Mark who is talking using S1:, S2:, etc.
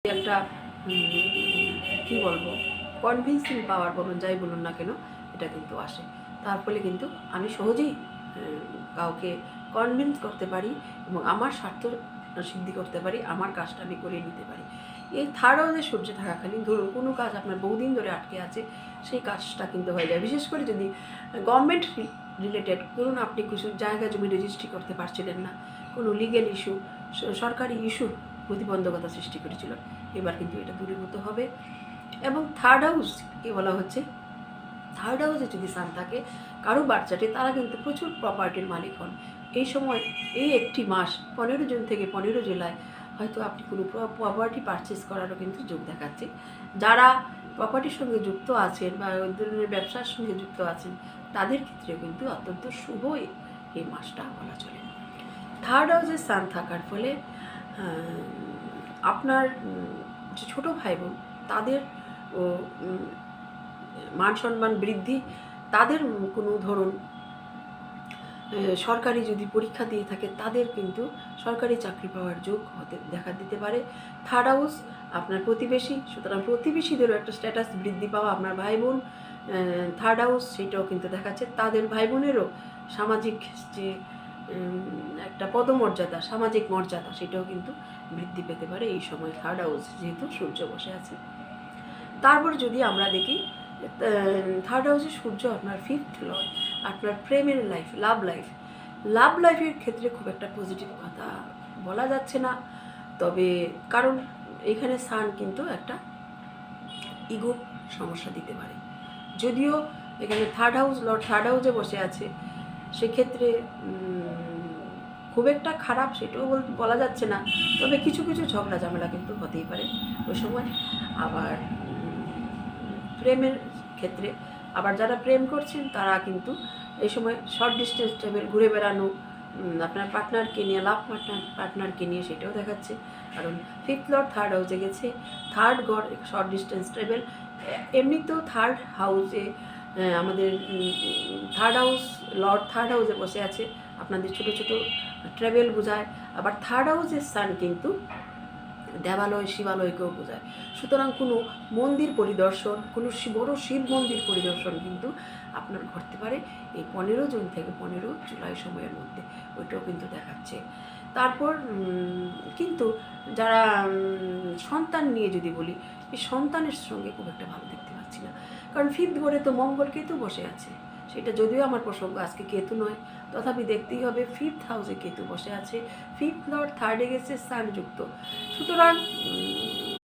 S1: একটা কি বলবো কনভিন্সিং পাওয়ার বলুন যাই বলুন না কেন এটা কিন্তু আসে। তার ফলে কিন্তু আমি সহজেই কাউকে কনভিন্স করতে পারি এবং আমার স্বার্থ সিদ্ধি করতে পারি, আমার কাজটা আমি করে নিতে পারি। এই থার্ড হাউসে সূর্য থাকাকালীন ধরুন কোনো কাজ আপনার বহুদিন ধরে আটকে আছে, সেই কাজটা কিন্তু হয়ে যায়। বিশেষ করে যদি গভর্নমেন্ট রিলেটেড, ধরুন আপনি কিছু জায়গা জমি রেজিস্ট্রি করতে পারছিলেন না, কোনো লিগেল ইস্যু, সরকারি ইস্যু প্রতিবন্ধকতা সৃষ্টি করেছিল, এবার কিন্তু এটা দূরীভূত হবে। এবং থার্ড হাউস কি বলা হচ্ছে, থার্ড হাউসে যদি সান থাকে কারো বাচ্চাটি, তারা কিন্তু প্রচুর প্রপার্টির মালিক হন। এই সময় এই একটি মাস 15 জুন থেকে 15 জুলাই হয়তো আপনি কোনো প্রপার্টি পারচেস করারও কিন্তু যোগ দেখাচ্ছে। যারা প্রপার্টির সঙ্গে যুক্ত আছেন বা ওই ধরনের ব্যবসার সঙ্গে যুক্ত আছেন, তাদের ক্ষেত্রে কিন্তু অত্যন্ত শুভ এই মাসটা বলা চলে। থার্ড হাউসে সান থাকার ফলে আপনার যে ছোটো ভাই বোন, তাদের মান সম্মান বৃদ্ধি, তাদের কোনো ধরুন সরকারি যদি পরীক্ষা দিয়ে থাকে, তাদের কিন্তু সরকারি চাকরি পাওয়ার যোগ দেখা দিতে পারে। থার্ড হাউস আপনার প্রতিবেশী, সুতরাং প্রতিবেশীদেরও একটা স্ট্যাটাস বৃদ্ধি পাওয়া, আপনার ভাই বোন থার্ড হাউস সেটাও কিন্তু দেখাচ্ছে। তাদের ভাই বোনেরও সামাজিক যে একটা পদমর্যাদা, সামাজিক মর্যাদা, সেটাও কিন্তু বৃদ্ধি পেতে পারে এই সময় থার্ড হাউস যেহেতু সূর্য বসে আছে। তারপর যদি আমরা দেখি থার্ড হাউসে সূর্য আপনার ফিফথ লর্ড, আপনার প্রেমের লাইফ, লাভ লাইফের ক্ষেত্রে খুব একটা পজিটিভ কথা বলা যাচ্ছে না। তবে কারণ এখানে সান কিন্তু একটা ইগো সমস্যা দিতে পারে, যদিও এখানে থার্ড হাউস লর্ড থার্ড হাউসে বসে আছে, সেক্ষেত্রে খুব একটা খারাপ সেটাও বলা যাচ্ছে না। তবে কিছু কিছু ঝগড়া ঝামেলা কিন্তু হতেই পারে ওই সময়। আবার প্রেমের ক্ষেত্রে, আবার যারা প্রেম করছেন তারা কিন্তু এই সময় শর্ট ডিস্টেন্স ট্রাভেল, ঘুরে বেড়ানো, আপনার পার্টনারকে নিয়ে, লাভ পার্টনারকে নিয়ে, সেটাও দেখাচ্ছে। কারণ ফিফথ লর্ড থার্ড হাউসে গেছে, third god short distance travel. এমনিতেও থার্ড হাউসে আমাদের থার্ড হাউস লর্ড থার্ড হাউসে বসে আছে, আপনাদের ছোটো ছোটো ট্রাভেল বোঝায়। আবার থার্ড হাউসের সান কিন্তু দেবালয় শিবালয়কেও বোঝায়। সুতরাং কোনো মন্দির পরিদর্শন, কোনো বড় শিব মন্দির পরিদর্শন কিন্তু আপনার ঘটতে পারে এই 15 জুন থেকে 15 জুলাই সময়ের মধ্যে, ওইটাও কিন্তু দেখাচ্ছে। তারপর কিন্তু যারা সন্তান নিয়ে যদি বলি, এই সন্তানের সঙ্গে খুব একটা ভালো দেখতে পাচ্ছি না। কারণ ফিফথ ঘরে তো মঙ্গল কেতু বসে আছে, সেটা যদিও আমার প্রসঙ্গ আজকে কেতু নয়, তথাপি দেখতেই হবে ফিফথ হাউসে কেতু বসে আছে, ফিফথ লর্ড থার্ডে গেছে সান যুক্ত। সুতরাং